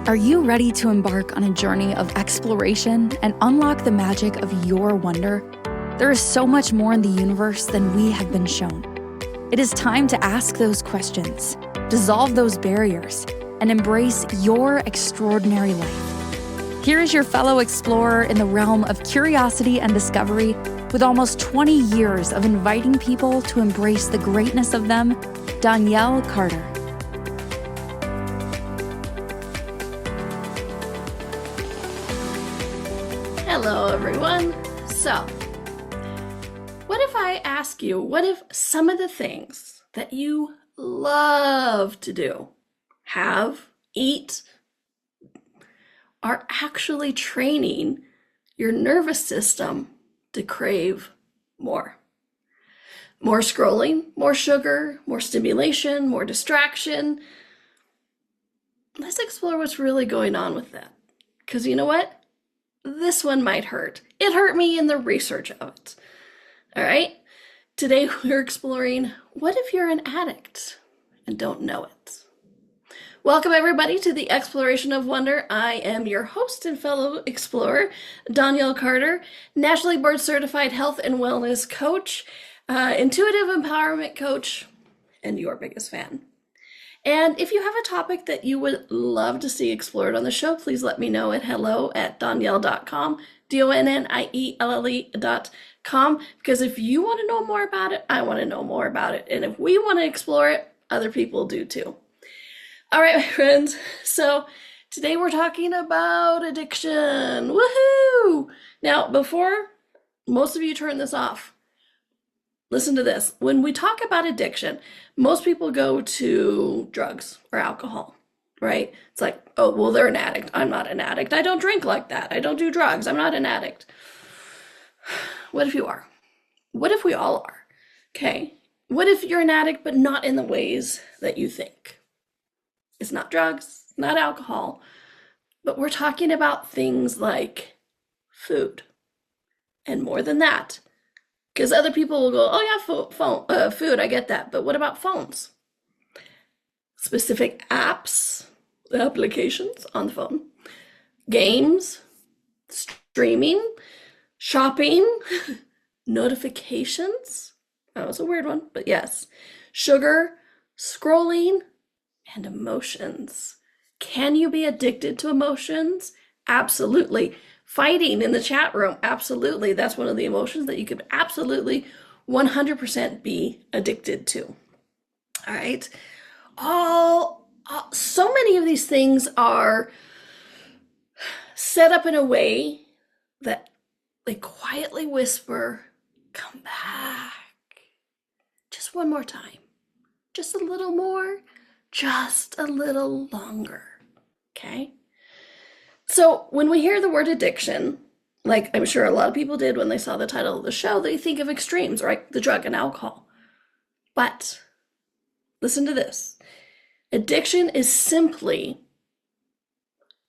Are you ready to embark on a journey of exploration and unlock the magic of your wonder? There is so much more in the universe than we have been shown. It is time to ask those questions, dissolve those barriers, and embrace your extraordinary life. Here is your fellow explorer in the realm of curiosity and discovery, with almost 20 years of inviting people to embrace the greatness of them, Donnielle Carter. Hello, everyone. So, what if I ask you, what if some of the things that you love to do, have, eat, are actually training your nervous system to crave more? More scrolling, more sugar, more stimulation, more distraction. Let's explore what's really going on with that. Because you know what? This one might hurt. It hurt me in the research of it. All right? Today we're exploring, what if you're an addict and don't know it? Welcome everybody to the Exploration of Wonder. I am your host and fellow explorer, Donnielle Carter, nationally board certified health and wellness coach, intuitive empowerment coach, and your biggest fan. And if you have a topic that you would love to see explored on the show, please let me know at hello@donnielle.com, DONNIELLE.com, because if you want to know more about it, I want to know more about it. And if we want to explore it, other people do too. All right, my friends. So today we're talking about addiction. Woohoo! Now, before most of you turn this off, listen to this. When we talk about addiction, most people go to drugs or alcohol, right? It's like, oh, well, they're an addict. I'm not an addict. I don't drink like that. I don't do drugs. I'm not an addict. What if you are? What if we all are? Okay. What if you're an addict, but not in the ways that you think? It's not drugs, not alcohol, but we're talking about things like food. And more than that, because other people will go, oh yeah, food, I get that. But what about phones? Specific apps, applications on the phone, games, streaming, shopping, notifications. That was a weird one, but yes. Sugar, scrolling, and emotions. Can you be addicted to emotions? Absolutely. Fighting in the chat room, absolutely. That's one of the emotions that you could absolutely 100% be addicted to. All right. So many of these things are set up in a way that they quietly whisper, come back. Just one more time. Just a little more. Just a little longer. Okay? So when we hear the word addiction, like I'm sure a lot of people did when they saw the title of the show, they think of extremes, right? The drug and alcohol. But listen to this. Addiction is simply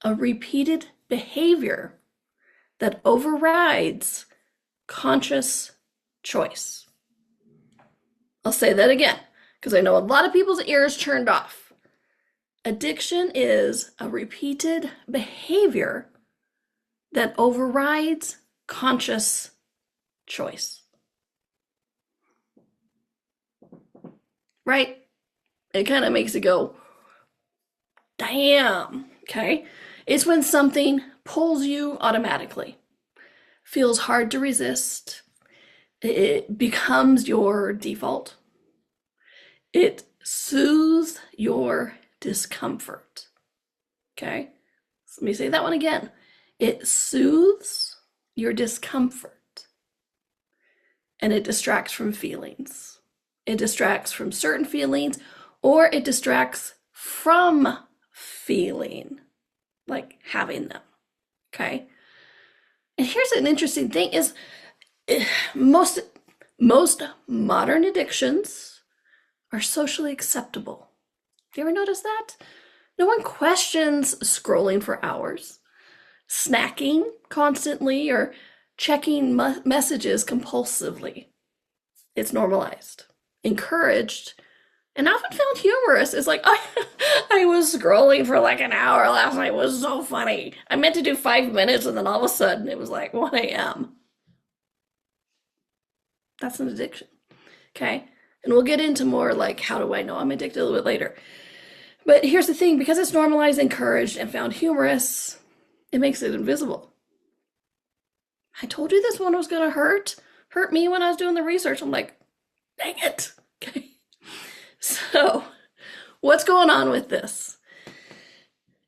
a repeated behavior that overrides conscious choice. I'll say that again, because I know a lot of people's ears turned off. Addiction is a repeated behavior that overrides conscious choice. Right? It kind of makes it go, damn, okay? It's when something pulls you automatically, feels hard to resist, it becomes your default, it soothes your discomfort. Okay? So let me say that one again. It soothes your discomfort and it distracts from feelings. It distracts from certain feelings, or it distracts from feeling, like having them. Okay? And here's an interesting thing is most modern addictions are socially acceptable. Have you ever noticed that? No one questions scrolling for hours, snacking constantly, or checking messages compulsively. It's normalized, encouraged, and often found humorous. It's like, I was scrolling for like an hour last night. It was so funny. I meant to do 5 minutes, and then all of a sudden it was like 1 a.m. That's an addiction. Okay. And we'll get into more like, how do I know I'm addicted a little bit later. But here's the thing, because it's normalized, encouraged, and found humorous, it makes it invisible. I told you this one was going to hurt me when I was doing the research. I'm like, dang it. Okay. So what's going on with this?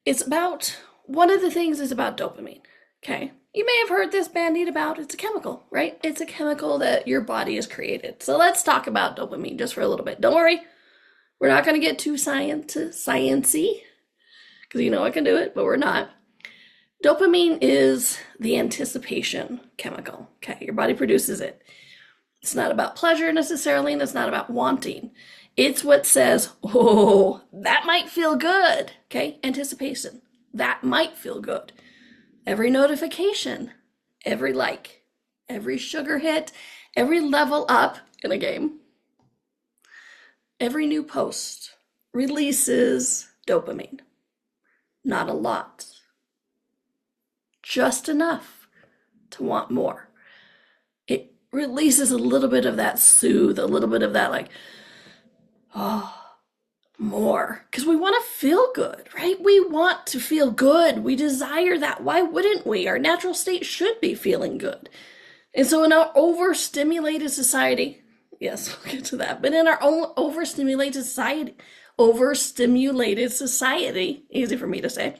It's about, one of the things is about dopamine. Okay. You may have heard this bandied about. It's a chemical, right? It's a chemical that your body has created. So let's talk about dopamine just for a little bit. Don't worry. We're not going to get too sciencey, because you know I can do it, but we're not. Dopamine is the anticipation chemical. Okay, your body produces it. It's not about pleasure necessarily, and it's not about wanting. It's what says, oh, that might feel good. Okay, anticipation. That might feel good. Every notification, every like, every sugar hit, every level up in a game, every new post releases dopamine. Not a lot. Just enough to want more. It releases a little bit of that soothe, a little bit of that like, oh, more. Because we want to feel good, right? We want to feel good. We desire that. Why wouldn't we? Our natural state should be feeling good. And so in our overstimulated society, yes, we'll get to that, but in our own overstimulated society, easy for me to say,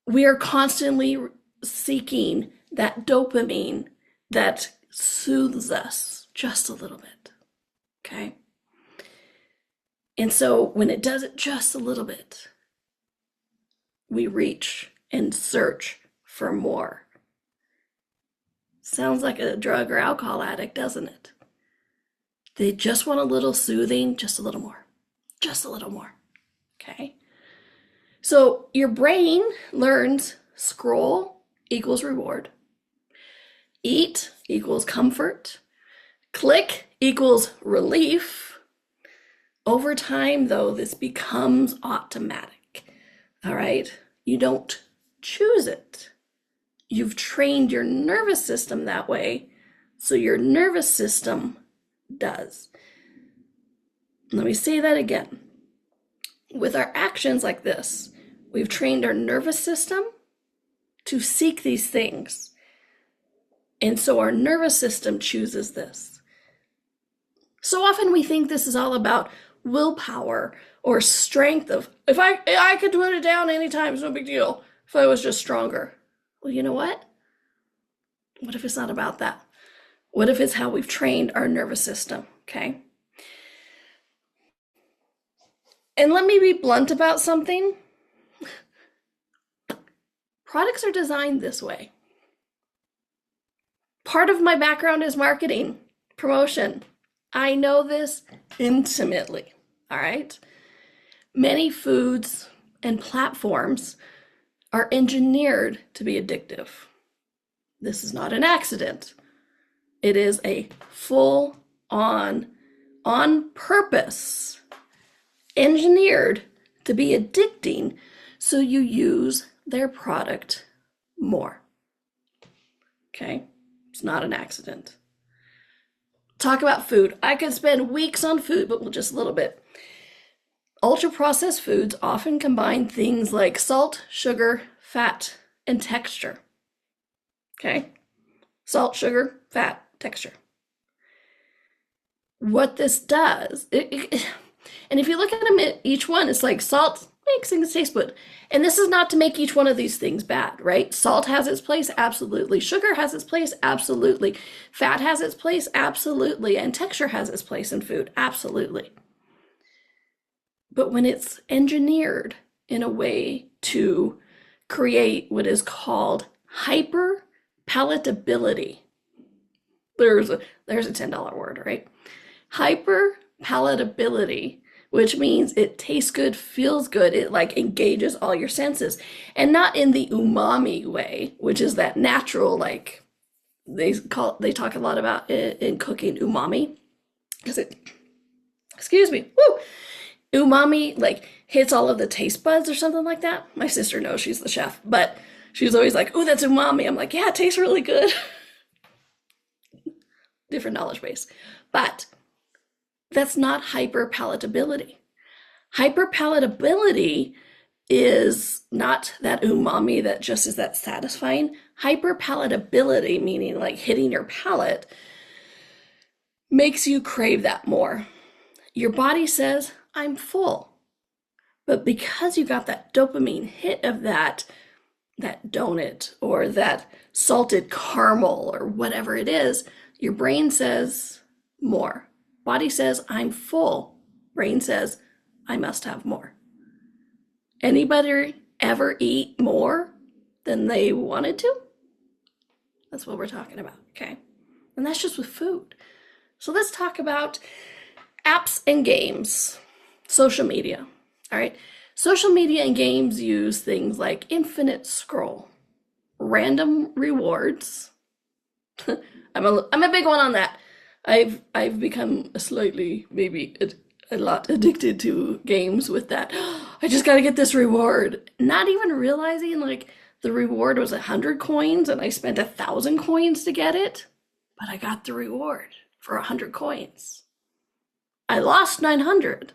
we are constantly seeking that dopamine that soothes us just a little bit, okay? And so when it does it just a little bit, we reach and search for more. Sounds like a drug or alcohol addict, doesn't it? They just want a little soothing, just a little more, okay? So your brain learns scroll equals reward, eat equals comfort, click equals relief. Over time, though, this becomes automatic, all right? You don't choose it. You've trained your nervous system that way, so your nervous system does. Let me say that again. With our actions like this, we've trained our nervous system to seek these things. And so our nervous system chooses this. So often we think this is all about willpower or strength of, if I could put it down anytime, it's no big deal. If I was just stronger. Well, you know what? What if it's not about that? What if it's how we've trained our nervous system, okay? And let me be blunt about something. Products are designed this way. Part of my background is marketing, promotion. I know this intimately, all right? Many foods and platforms are engineered to be addictive. This is not an accident. It is a full-on purpose, engineered to be addicting, so you use their product more. Okay? It's not an accident. Talk about food. I could spend weeks on food, but just a little bit. Ultra-processed foods often combine things like salt, sugar, fat, and texture. Okay? Salt, sugar, fat, texture. What this does, and if you look at them, each one, it's like salt makes things taste good. And this is not to make each one of these things bad, right? Salt has its place, absolutely. Sugar has its place, absolutely. Fat has its place, absolutely. And texture has its place in food, absolutely. But when it's engineered in a way to create what is called hyper palatability, there's a $10 word, right? Hyper palatability, which means it tastes good, feels good, it like engages all your senses, and not in the umami way, which is that natural, like they talk a lot about in cooking, umami, because it excuse me, woo, umami like hits all of the taste buds or something like that. My sister knows, she's the chef, but she's always like, "Oh, that's umami." I'm like, "Yeah, it tastes really good." Different knowledge base. But that's not hyperpalatability. Hyperpalatability is not that umami that just is that satisfying. Hyperpalatability, meaning like hitting your palate, makes you crave that more. Your body says, "I'm full." But because you got that dopamine hit of that donut or that salted caramel or whatever it is, your brain says more. Body says, "I'm full." Brain says, "I must have more." Anybody ever eat more than they wanted to? That's what we're talking about, okay? And that's just with food. So let's talk about apps and games, social media, all right? Social media and games use things like infinite scroll, random rewards. I'm a big one on that. I've become slightly, maybe a lot addicted to games with that. I just got to get this reward. Not even realizing like the reward was 100 coins and I spent 1,000 coins to get it, but I got the reward for 100 coins. I lost 900,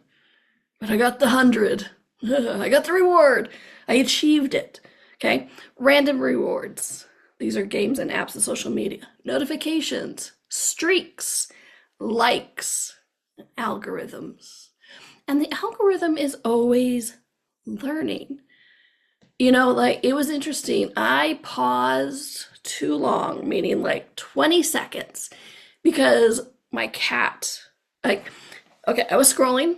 but I got the 100. I got the reward. I achieved it. Okay. Random rewards. These are games and apps and social media. Notifications, streaks, likes, algorithms. And the algorithm is always learning. You know, like it was interesting. I paused too long, meaning like 20 seconds, because my cat, I was scrolling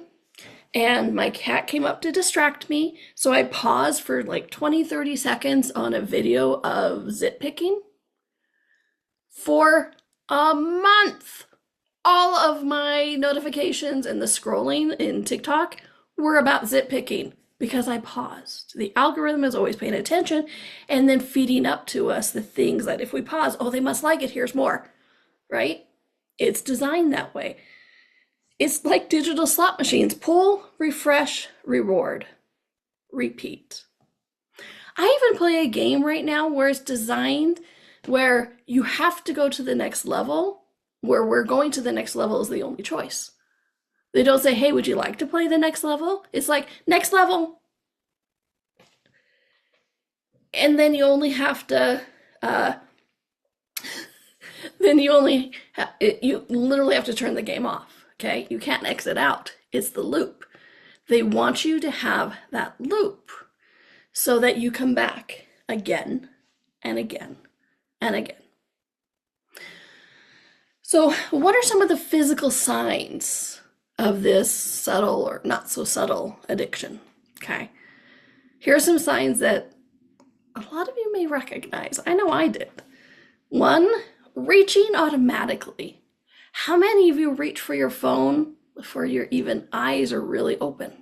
and my cat came up to distract me. So I paused for like 20, 30 seconds on a video of zit picking for a month. All of my notifications and the scrolling in TikTok were about zit picking because I paused. The algorithm is always paying attention and then feeding up to us the things that if we pause, oh, they must like it, here's more, right? It's designed that way. It's like digital slot machines. Pull, refresh, reward, repeat. I even play a game right now where it's designed where you have to go to the next level, where we're going to the next level is the only choice. They don't say, "Hey, would you like to play the next level?" It's like, next level. And then you only have to, you literally have to turn the game off. Okay, you can't exit out. It's the loop. They want you to have that loop so that you come back again and again and again. So, what are some of the physical signs of this subtle or not so subtle addiction? Okay, here are some signs that a lot of you may recognize. I know I did. 1, reaching automatically. How many of you reach for your phone before your even eyes are really open?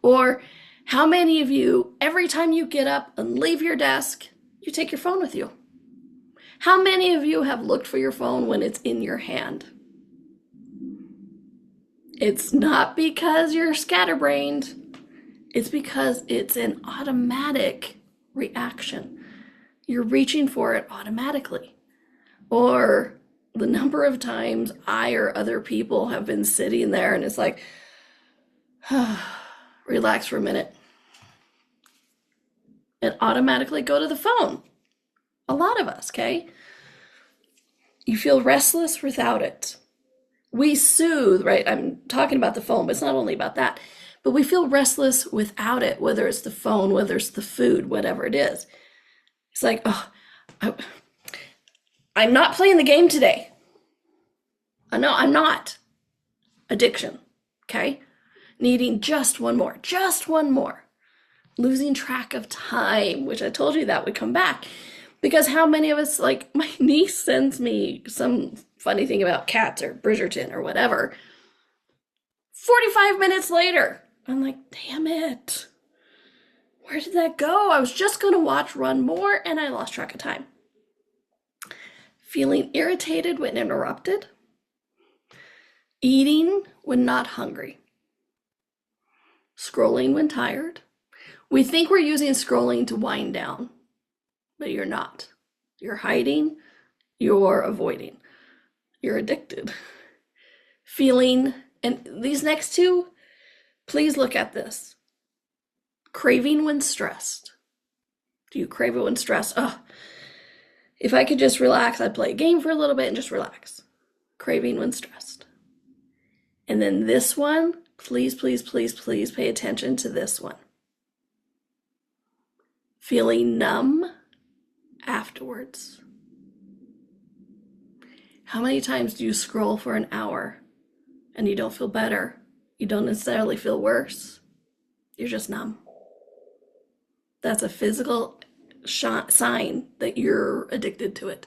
Or how many of you, every time you get up and leave your desk, you take your phone with you? How many of you have looked for your phone when it's in your hand? It's not because you're scatterbrained. It's because it's an automatic reaction. You're reaching for it automatically. Or the number of times I or other people have been sitting there and it's like, relax for a minute, and automatically go to the phone. A lot of us, okay? You feel restless without it. We soothe, right? I'm talking about the phone, but it's not only about that. But we feel restless without it, whether it's the phone, whether it's the food, whatever it is. It's like, oh, I'm not playing the game today. No, I'm not. Addiction, okay? Needing just one more. Losing track of time, which I told you that would come back. Because how many of us, like my niece sends me some funny thing about cats or Bridgerton or whatever. 45 minutes later, I'm like, damn it. Where did that go? I was just going to watch one more and I lost track of time. Feeling irritated when interrupted. eating when not hungry, scrolling when tired. We think we're using scrolling to wind down, but you're not. You're hiding, you're avoiding, you're addicted. Feeling, and these next two, please look at this. Craving when stressed. Do you crave it when stressed? Oh, if I could just relax, I'd play a game for a little bit and just relax. Craving when stressed. And then this one, please, please, please, please pay attention to this one. Feeling numb afterwards. How many times do you scroll for an hour and you don't feel better? You don't necessarily feel worse. You're just numb. That's a physical sign that you're addicted to it,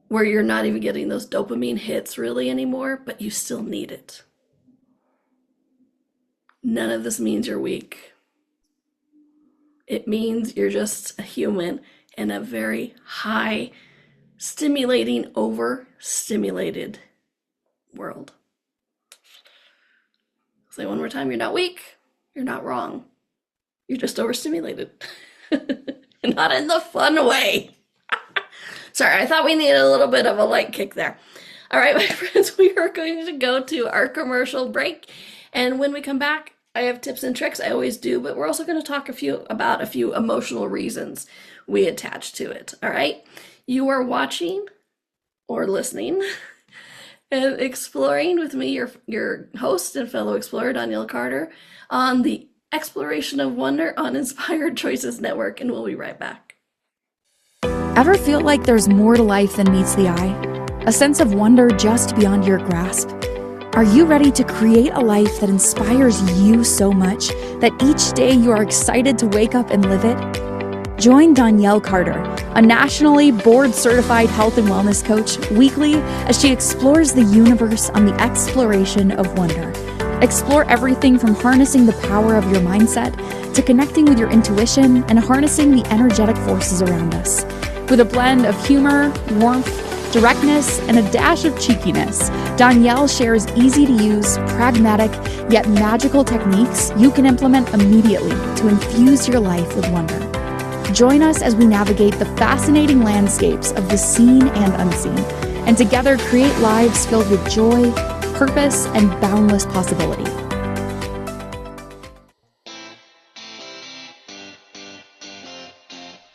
where you're not even getting those dopamine hits really anymore, but you still need it. None of this means you're weak. It means you're just a human in a very high, stimulating, overstimulated world. Say one more time, you're not weak, you're not wrong. You're just overstimulated. Not in the fun way. Sorry, I thought we needed a little bit of a light kick there. All right, my friends, we are going to go to our commercial break. And when we come back, I have tips and tricks. I always do, but we're also going to talk about a few emotional reasons we attach to it. All right. You are watching or listening and exploring with me, your host and fellow explorer, Donnielle Carter, on the Exploration of Wonder on Inspired Choices Network, and we'll be right back. Ever feel like there's more to life than meets the eye? A sense of wonder just beyond your grasp? Are you ready to create a life that inspires you so much that each day you are excited to wake up and live it? Join Donnielle Carter, a nationally board-certified health and wellness coach, weekly as she explores the universe on the exploration of wonder. Explore everything from harnessing the power of your mindset to connecting with your intuition and harnessing the energetic forces around us. With a blend of humor, warmth, directness, and a dash of cheekiness, Donnielle shares easy-to-use, pragmatic, yet magical techniques you can implement immediately to infuse your life with wonder. Join us as we navigate the fascinating landscapes of the seen and unseen, and together create lives filled with joy, purpose, and boundless possibility.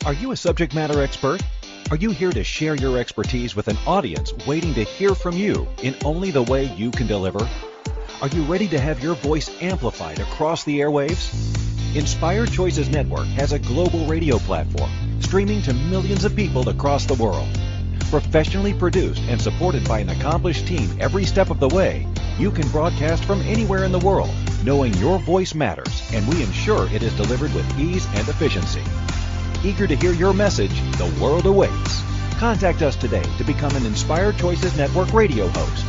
Are you a subject matter expert? Are you here to share your expertise with an audience waiting to hear from you in only the way you can deliver? Are you ready to have your voice amplified across the airwaves? Inspired Choices Network has a global radio platform streaming to millions of people across the world. Professionally produced and supported by an accomplished team every step of the way, you can broadcast from anywhere in the world, knowing your voice matters, and we ensure it is delivered with ease and efficiency. Eager to hear your message, the world awaits. Contact us today to become an Inspired Choices Network radio host.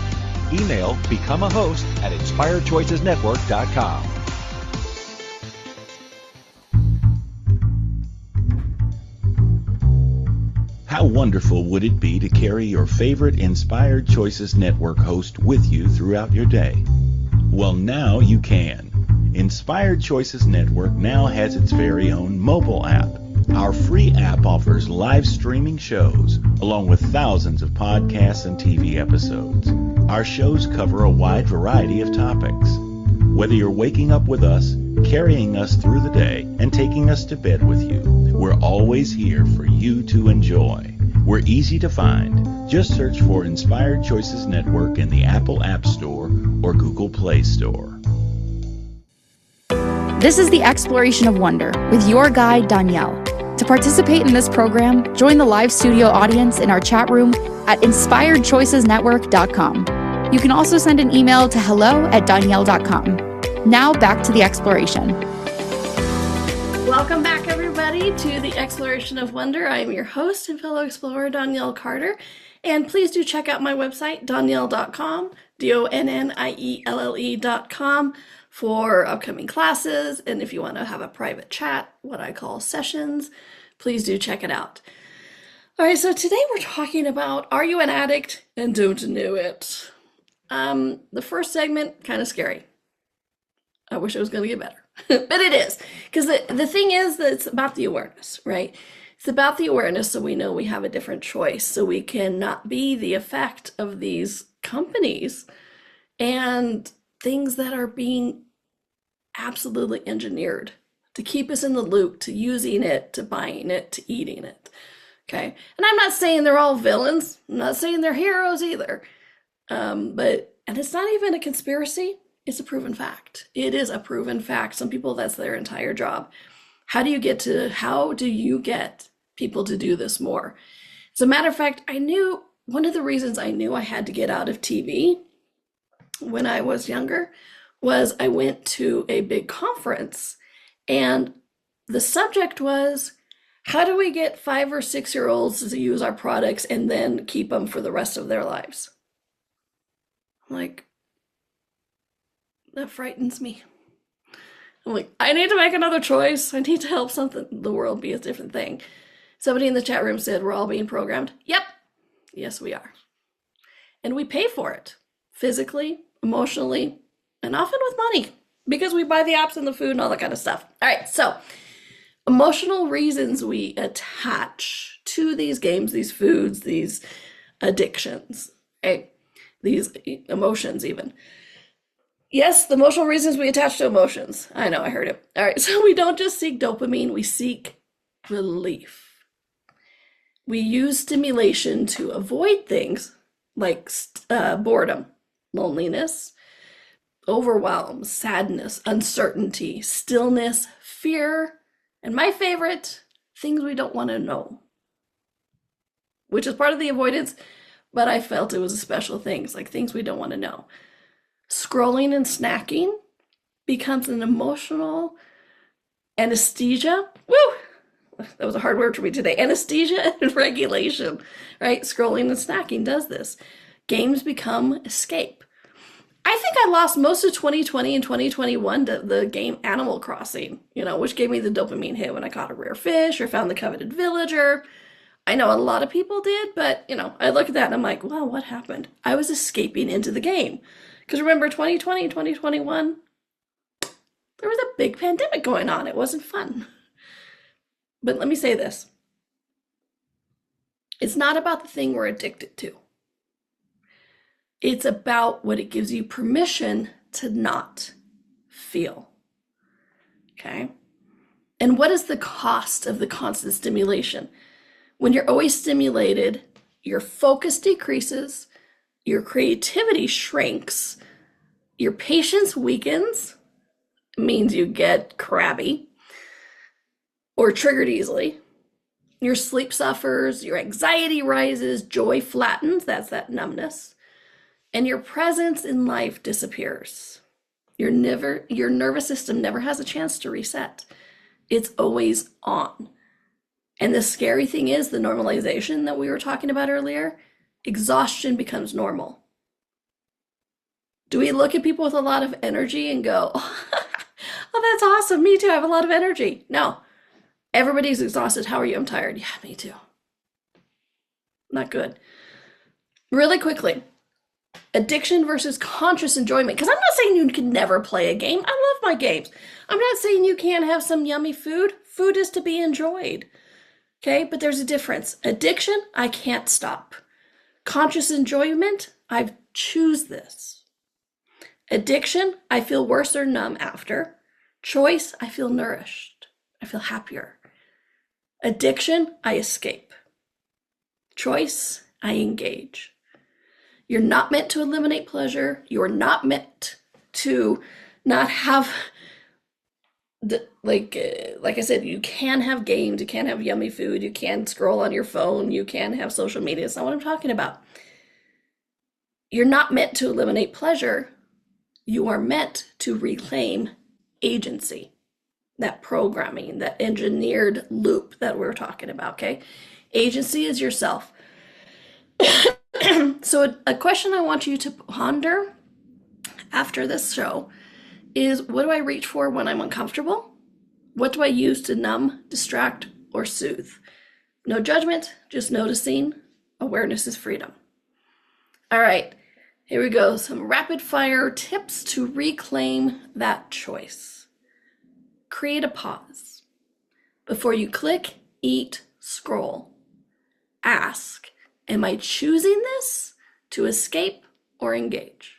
Email becomeahost@inspiredchoicesnetwork.com. How wonderful would it be to carry your favorite Inspired Choices Network host with you throughout your day? Well, now you can. Inspired Choices Network now has its very own mobile app. Our free app offers live streaming shows, along with thousands of podcasts and TV episodes. Our shows cover a wide variety of topics. Whether you're waking up with us, carrying us through the day, and taking us to bed with you, we're always here for you to enjoy. We're easy to find. Just search for Inspired Choices Network in the Apple App Store or Google Play Store. This is the Exploration of Wonder with your guide, Donnielle. To participate in this program, join the live studio audience in our chat room at inspiredchoicesnetwork.com. You can also send an email to hello@donnielle.com. Now back to the exploration. Welcome back, everybody, to the Exploration of Wonder. I am your host and fellow explorer, Donnielle Carter. And please do check out my website, donnielle.com, DONNIELLE.com, for upcoming classes. And if you want to have a private chat, what I call sessions, please do check it out. All right, so today we're talking about, are you an addict and don't know it? The first segment, kind of scary. I wish it was going to get better, but it is. Because the thing is that it's about the awareness, right? It's about the awareness so we know we have a different choice, so we can not be the effect of these companies and things that are being absolutely engineered to keep us in the loop, to using it, to buying it, to eating it. Okay. And I'm not saying they're all villains. I'm not saying they're heroes either. And it's not even a conspiracy. It's a proven fact. It is a proven fact. Some people, that's their entire job. How do you get people to do this more? As a matter of fact, one of the reasons I knew I had to get out of TV when I was younger was I went to a big conference, and the subject was, how do we get 5 or 6 year olds to use our products and then keep them for the rest of their lives? I'm like, that frightens me. I'm like, I need to make another choice. I need to help the world be a different thing. Somebody in the chat room said, we're all being programmed. Yep. Yes, we are. And we pay for it physically, emotionally, and often with money because we buy the apps and the food and all that kind of stuff. All right. So emotional reasons we attach to these games, these foods, these addictions, right? These emotions even. Yes, the emotional reasons we attach to emotions. I know, I heard it. All right, so we don't just seek dopamine, we seek relief. We use stimulation to avoid things like boredom, loneliness, overwhelm, sadness, uncertainty, stillness, fear, and my favorite, things we don't want to know, which is part of the avoidance, but I felt it was a special things, like things we don't want to know. Scrolling and snacking becomes an emotional anesthesia. Woo! That was a hard word for me today. Anesthesia and regulation, right? Scrolling and snacking does this. Games become escape. I think I lost most of 2020 and 2021 to the game Animal Crossing, which gave me the dopamine hit when I caught a rare fish or found the coveted villager. I know a lot of people did, but, I look at that and I'm like, wow, what happened? I was escaping into the game. Because remember, 2020 and 2021, there was a big pandemic going on. It wasn't fun. But let me say this. It's not about the thing we're addicted to. It's about what it gives you permission to not feel. Okay? And what is the cost of the constant stimulation? When you're always stimulated, your focus decreases, your creativity shrinks, your patience weakens, means you get crabby or triggered easily. Your sleep suffers, your anxiety rises, joy flattens, that's that numbness, and your presence in life disappears. Your nervous system never has a chance to reset. It's always on. And the scary thing is the normalization that we were talking about earlier, exhaustion becomes normal. Do we look at people with a lot of energy and go, oh, that's awesome. Me too. I have a lot of energy. No, everybody's exhausted. How are you? I'm tired. Yeah, me too. Not good. Really quickly, addiction versus conscious enjoyment. Because I'm not saying you can never play a game. I love my games. I'm not saying you can't have some yummy food. Food is to be enjoyed. Okay, but there's a difference. Addiction, I can't stop. Conscious enjoyment, I choose this. Addiction, I feel worse or numb after. Choice, I feel nourished. I feel happier. Addiction, I escape. Choice, I engage. You're not meant to eliminate pleasure. You're not meant to not have like I said, you can have games, you can have yummy food, you can scroll on your phone, you can have social media. It's not what I'm talking about. You're not meant to eliminate pleasure. You are meant to reclaim agency, that programming, that engineered loop that we're talking about, okay? Agency is yourself. So a question I want you to ponder after this show is, what do I reach for when I'm uncomfortable? What do I use to numb, distract, or soothe? No judgment, just noticing. Awareness is freedom. All right. Here we go. Some rapid fire tips to reclaim that choice. Create a pause. Before you click, eat, scroll. Ask, am I choosing this to escape or engage?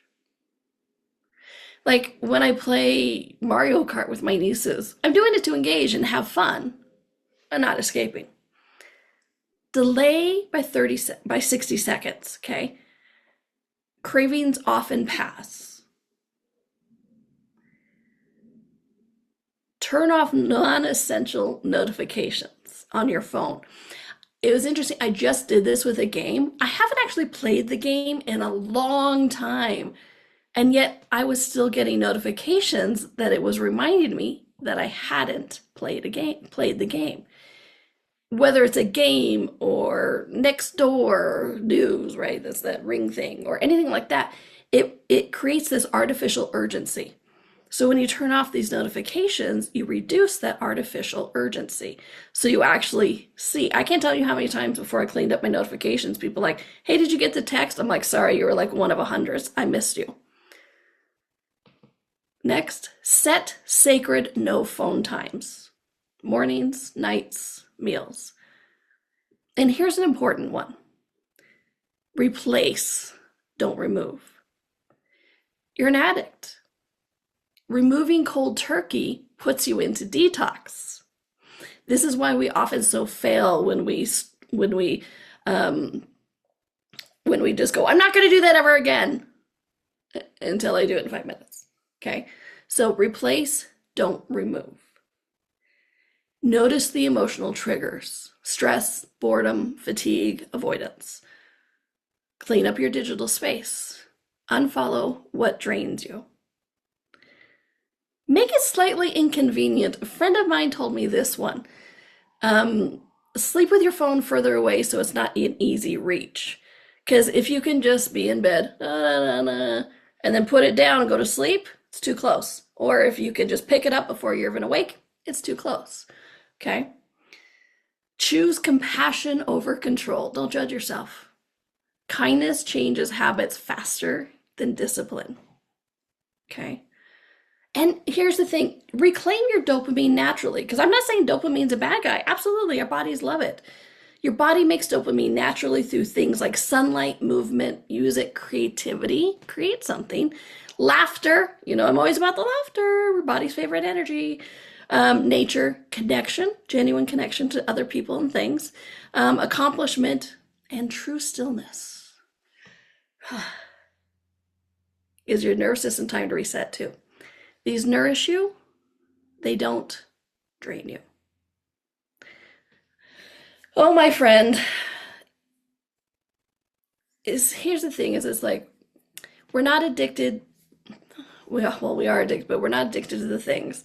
Like when I play Mario Kart with my nieces, I'm doing it to engage and have fun, but not escaping. Delay by 60 seconds, okay? Cravings often pass. Turn off non-essential notifications on your phone. It was interesting. I just did this with a game. I haven't actually played the game in a long time. And yet I was still getting notifications that it was reminding me that I hadn't played the game. Whether it's a game or next door news, right? That's that Ring thing or anything like that. It creates this artificial urgency. So when you turn off these notifications, you reduce that artificial urgency. So you actually see, I can't tell you how many times before I cleaned up my notifications, people like, hey, did you get the text? I'm like, sorry, you were like one of 100. I missed you. Next, set sacred no phone times. Mornings, nights, meals. And here's an important one. Replace, don't remove. You're an addict. Removing cold turkey puts you into detox. This is why we often so fail when we just go, I'm not going to do that ever again until I do it in 5 minutes. Okay, so replace, don't remove. Notice the emotional triggers: stress, boredom, fatigue, avoidance. Clean up your digital space. Unfollow what drains you. Make it slightly inconvenient. A friend of mine told me this one. Sleep with your phone further away so it's not an easy reach. Because if you can just be in bed, and then put it down and go to sleep, it's too close. Or if you can just pick it up before you're even awake, it's too close. Okay? Choose compassion over control. Don't judge yourself. Kindness changes habits faster than discipline. Okay? And here's the thing, reclaim your dopamine naturally, because I'm not saying dopamine's a bad guy. Absolutely, our bodies love it. Your body makes dopamine naturally through things like sunlight, movement, music, creativity, create something, laughter. You know, I'm always about the laughter, our body's favorite energy, nature, connection, genuine connection to other people and things, accomplishment, and true stillness. Gives your nervous system time to reset too. These nourish you, they don't drain you. Oh, my friend, here's the thing, it's like, we're not addicted, we are addicted, but we're not addicted to the things.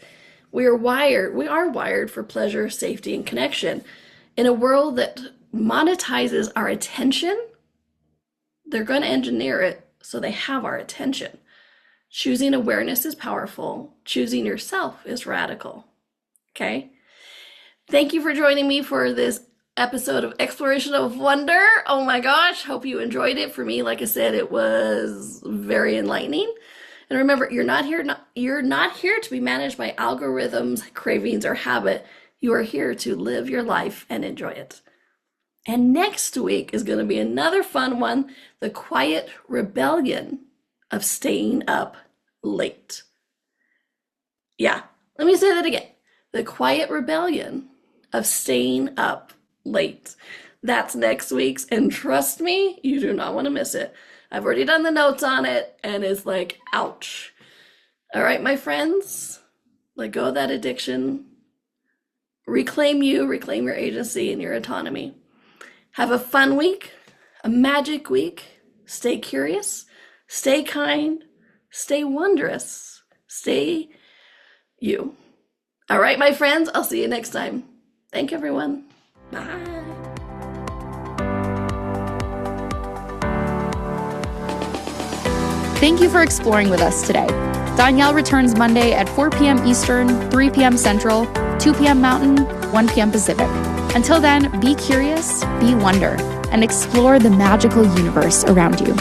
We are wired for pleasure, safety, and connection. In a world that monetizes our attention, they're going to engineer it so they have our attention. Choosing awareness is powerful. Choosing yourself is radical. Okay? Thank you for joining me for this episode of Exploration of Wonder. Oh my gosh, hope you enjoyed it. For me, like I said, it was very enlightening. And remember, you're not here to be managed by algorithms, cravings, or habit. You are here to live your life and enjoy it. And next week is going to be another fun one, the quiet rebellion of staying up late. Yeah, let me say that again. The quiet rebellion of staying up late. That's next week's, and trust me, you do not want to miss it. I've already done the notes on it, and it's like, ouch. All right, my friends, let go of that addiction. Reclaim you, reclaim your agency and your autonomy. Have a fun week, a magic week. Stay curious. Stay kind, stay wondrous, stay you. All right, my friends, I'll see you next time. Thank you, everyone. Bye. Thank you for exploring with us today. Donnielle returns Monday at 4 p.m. Eastern, 3 p.m. Central, 2 p.m. Mountain, 1 p.m. Pacific. Until then, be curious, be wonder, and explore the magical universe around you.